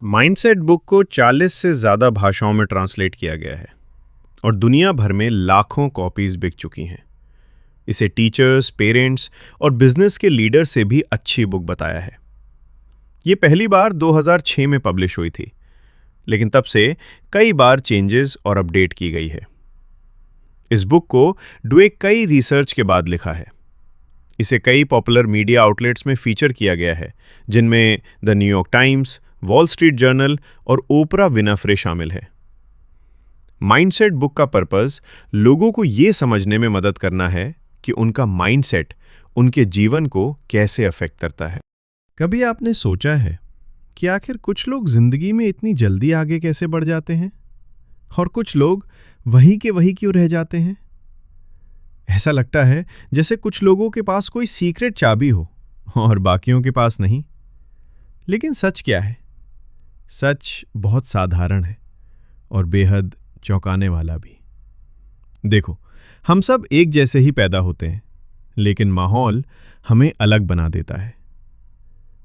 Mindset book को 40 से ज़्यादा भाषाओं में ट्रांसलेट किया गया है और दुनिया भर में लाखों कॉपीज बिक चुकी हैं। इसे टीचर्स, पेरेंट्स और बिजनेस के लीडर से भी अच्छी बुक बताया है। ये पहली बार 2006 में पब्लिश हुई थी, लेकिन तब से कई बार चेंजेस और अपडेट की गई है। इस बुक को ड्वेक कई रिसर्च के बाद लिखा है। इसे कई पॉपुलर मीडिया आउटलेट्स में फीचर किया गया है, जिनमें the New York times, wall street journal और ओपरा विनफ्रे शामिल है। माइंडसेट बुक का पर्पस लोगों को यह समझने में मदद करना है कि उनका माइंडसेट उनके जीवन को कैसे अफेक्ट करता है। कभी आपने सोचा है कि आखिर कुछ लोग जिंदगी में इतनी जल्दी आगे कैसे बढ़ जाते हैं और कुछ लोग वहीं के वहीं क्यों रह जाते हैं? ऐसा लगता है जैसे कुछ लोगों के पास कोई सीक्रेट चाबी हो और बाकियों के पास नहीं। लेकिन सच क्या है? सच बहुत साधारण है और बेहद चौंकाने वाला भी। देखो, हम सब एक जैसे ही पैदा होते हैं, लेकिन माहौल हमें अलग बना देता है।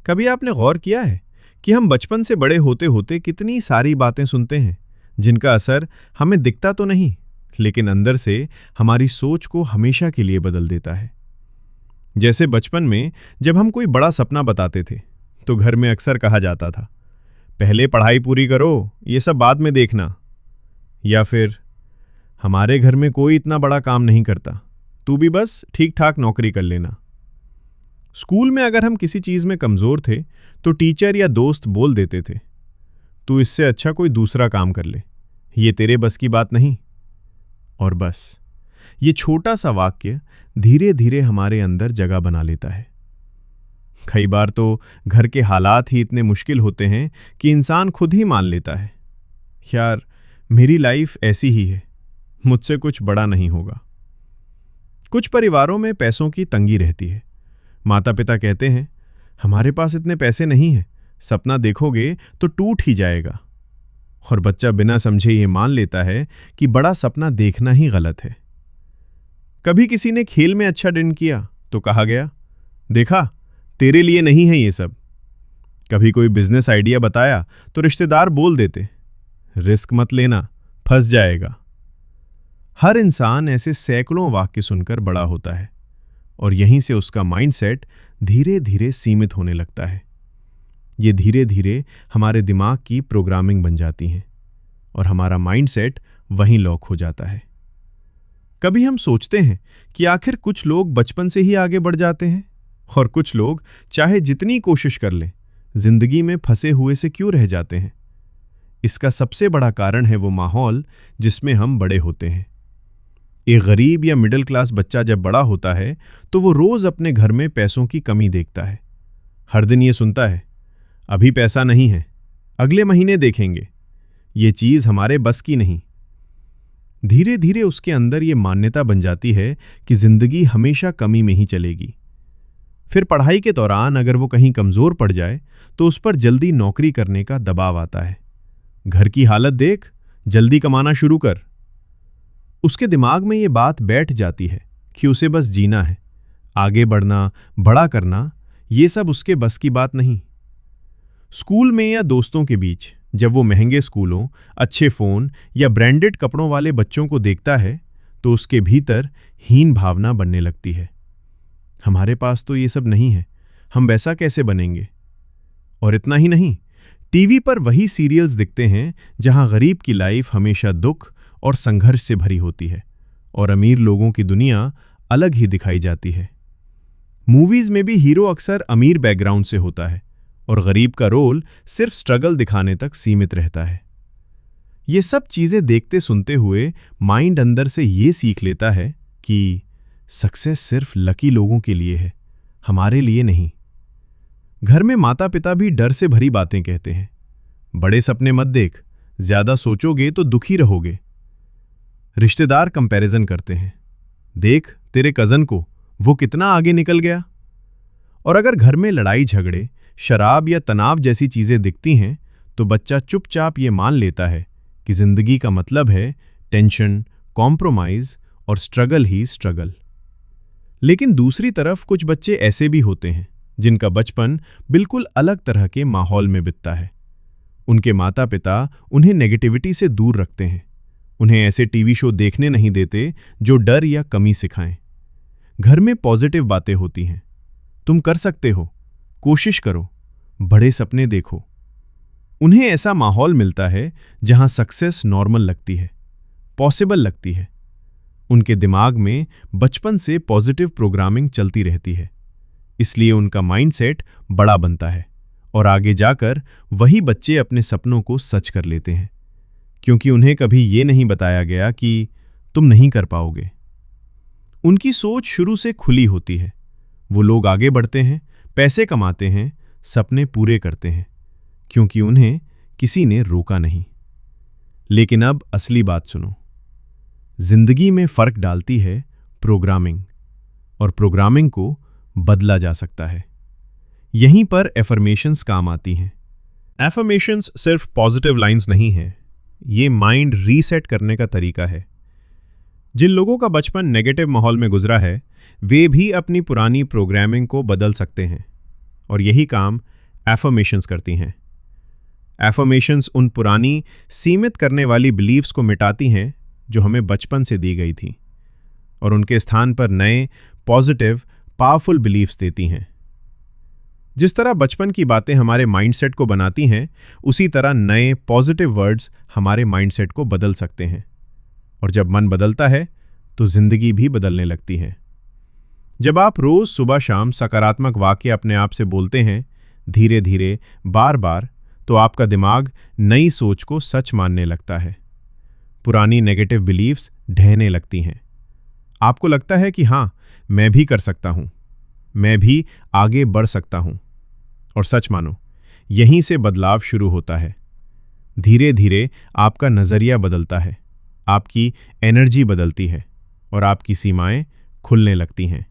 कभी आपने गौर किया है कि हम बचपन से बड़े होते होते कितनी सारी बातें सुनते हैं जिनका असर हमें दिखता तो नहीं, लेकिन अंदर से हमारी सोच को हमेशा के लिए बदल देता है। जैसे बचपन में जब हम कोई बड़ा सपना बताते थे तो घर में अक्सर कहा जाता था, पहले पढ़ाई पूरी करो, ये सब बाद में देखना। या फिर, हमारे घर में कोई इतना बड़ा काम नहीं करता, तू भी बस ठीक ठाक नौकरी कर लेना। स्कूल में अगर हम किसी चीज में कमजोर थे तो टीचर या दोस्त बोल देते थे, तू इससे अच्छा कोई दूसरा काम कर ले, ये तेरे बस की बात नहीं। और बस ये छोटा सा वाक्य धीरे धीरे हमारे अंदर जगह बना लेता है। कई बार तो घर के हालात ही इतने मुश्किल होते हैं कि इंसान खुद ही मान लेता है, यार मेरी लाइफ ऐसी ही है, मुझसे कुछ बड़ा नहीं होगा। कुछ परिवारों में पैसों की तंगी रहती है। माता पिता कहते हैं, हमारे पास इतने पैसे नहीं हैं, सपना देखोगे तो टूट ही जाएगा। और बच्चा बिना समझे ये मान लेता है कि बड़ा सपना देखना ही गलत है। कभी किसी ने खेल में अच्छा डिन किया तो कहा गया, देखा, तेरे लिए नहीं है ये सब। कभी कोई बिजनेस आइडिया बताया तो रिश्तेदार बोल देते, रिस्क मत लेना, फंस जाएगा। हर इंसान ऐसे सैकड़ों वाक्य सुनकर बड़ा होता है और यहीं से उसका माइंडसेट धीरे धीरे सीमित होने लगता है। ये धीरे धीरे हमारे दिमाग की प्रोग्रामिंग बन जाती हैं और हमारा माइंडसेट वहीं लॉक हो जाता है। कभी हम सोचते हैं कि आखिर कुछ लोग बचपन से ही आगे बढ़ जाते हैं और कुछ लोग चाहे जितनी कोशिश कर लें, जिंदगी में फंसे हुए से क्यों रह जाते हैं। इसका सबसे बड़ा कारण है वो माहौल जिसमें हम बड़े होते हैं। एक गरीब या मिडिल क्लास बच्चा जब बड़ा होता है तो वो रोज अपने घर में पैसों की कमी देखता है। हर दिन ये सुनता है, अभी पैसा नहीं है, अगले महीने देखेंगे, ये चीज हमारे बस की नहीं। धीरे धीरे उसके अंदर ये मान्यता बन जाती है कि जिंदगी हमेशा कमी में ही चलेगी। फिर पढ़ाई के दौरान अगर वो कहीं कमजोर पड़ जाए तो उस पर जल्दी नौकरी करने का दबाव आता है। घर की हालत देख, जल्दी कमाना शुरू कर। उसके दिमाग में ये बात बैठ जाती है कि उसे बस जीना है, आगे बढ़ना, बड़ा करना, ये सब उसके बस की बात नहीं। स्कूल में या दोस्तों के बीच जब वो महंगे स्कूलों, अच्छे फोन या ब्रांडेड कपड़ों वाले बच्चों को देखता है तो उसके भीतर हीन भावना बनने लगती है। हमारे पास तो ये सब नहीं है, हम वैसा कैसे बनेंगे। और इतना ही नहीं, टीवी पर वही सीरियल्स दिखते हैं जहां गरीब की लाइफ हमेशा दुख और संघर्ष से भरी होती है और अमीर लोगों की दुनिया अलग ही दिखाई जाती है। मूवीज में भी हीरो अक्सर अमीर बैकग्राउंड से होता है और गरीब का रोल सिर्फ स्ट्रगल दिखाने तक सीमित रहता है। ये सब चीजें देखते सुनते हुए माइंड अंदर से ये सीख लेता है कि सक्सेस सिर्फ लकी लोगों के लिए है, हमारे लिए नहीं। घर में माता पिता भी डर से भरी बातें कहते हैं, बड़े सपने मत देख, ज्यादा सोचोगे तो दुखी रहोगे। रिश्तेदार कंपैरिजन करते हैं, देख तेरे कजन को, वो कितना आगे निकल गया। और अगर घर में लड़ाई झगड़े, शराब या तनाव जैसी चीजें दिखती हैं तो बच्चा चुपचाप ये मान लेता है कि जिंदगी का मतलब है टेंशन, कॉम्प्रोमाइज और स्ट्रगल ही स्ट्रगल। लेकिन दूसरी तरफ कुछ बच्चे ऐसे भी होते हैं जिनका बचपन बिल्कुल अलग तरह के माहौल में बीतता है। उनके माता पिता उन्हें नेगेटिविटी से दूर रखते हैं। उन्हें ऐसे टीवी शो देखने नहीं देते जो डर या कमी सिखाएं। घर में पॉजिटिव बातें होती हैं। तुम कर सकते हो, कोशिश करो, बड़े सपने देखो। उन्हें ऐसा माहौल मिलता है जहां सक्सेस नॉर्मल लगती है, पॉसिबल लगती है। उनके दिमाग में बचपन से पॉजिटिव प्रोग्रामिंग चलती रहती है, इसलिए उनका माइंडसेट बड़ा बनता है और आगे जाकर वही बच्चे अपने सपनों को सच कर लेते हैं, क्योंकि उन्हें कभी ये नहीं बताया गया कि तुम नहीं कर पाओगे। उनकी सोच शुरू से खुली होती है। वो लोग आगे बढ़ते हैं, पैसे कमाते हैं, सपने पूरे करते हैं, क्योंकि उन्हें किसी ने रोका नहीं। लेकिन अब असली बात सुनो। जिंदगी में फर्क डालती है प्रोग्रामिंग, और प्रोग्रामिंग को बदला जा सकता है। यहीं पर एफर्मेशंस काम आती हैं। एफर्मेशंस सिर्फ पॉजिटिव लाइंस नहीं हैं, ये माइंड रीसेट करने का तरीका है। जिन लोगों का बचपन नेगेटिव माहौल में गुजरा है, वे भी अपनी पुरानी प्रोग्रामिंग को बदल सकते हैं, और यही काम एफर्मेशंस करती हैं। एफर्मेशंस उन पुरानी सीमित करने वाली बिलीव्स को मिटाती हैं जो हमें बचपन से दी गई थी, और उनके स्थान पर नए पॉजिटिव पावरफुल बिलीव्स देती हैं। जिस तरह बचपन की बातें हमारे माइंडसेट को बनाती हैं, उसी तरह नए पॉजिटिव वर्ड्स हमारे माइंडसेट को बदल सकते हैं। और जब मन बदलता है तो जिंदगी भी बदलने लगती है। जब आप रोज सुबह शाम सकारात्मक वाक्य अपने आप से बोलते हैं, धीरे धीरे, बार बार, तो आपका दिमाग नई सोच को सच मानने लगता है। पुरानी नेगेटिव बिलीव्स ढहने लगती हैं। आपको लगता है कि हाँ, मैं भी कर सकता हूं, मैं भी आगे बढ़ सकता हूं। और सच मानो, यहीं से बदलाव शुरू होता है। धीरे धीरे आपका नजरिया बदलता है, आपकी एनर्जी बदलती है, और आपकी सीमाएं खुलने लगती हैं।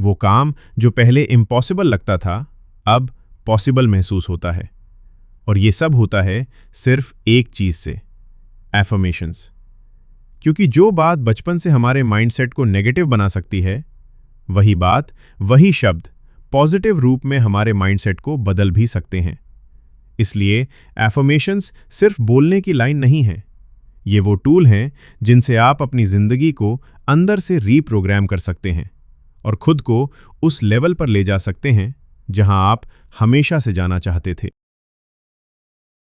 वो काम जो पहले इम्पॉसिबल लगता था, अब पॉसिबल महसूस होता है। और ये सब होता है सिर्फ एक चीज से, एफर्मेशंस। क्योंकि जो बात बचपन से हमारे माइंडसेट को नेगेटिव बना सकती है, वही बात, वही शब्द पॉजिटिव रूप में हमारे माइंडसेट को बदल भी सकते हैं। इसलिए एफर्मेशंस सिर्फ बोलने की लाइन नहीं है, ये वो टूल हैं जिनसे आप अपनी जिंदगी को अंदर से रीप्रोग्राम कर सकते हैं और खुद को उस लेवल पर ले जा सकते हैं जहां आप हमेशा से जाना चाहते थे।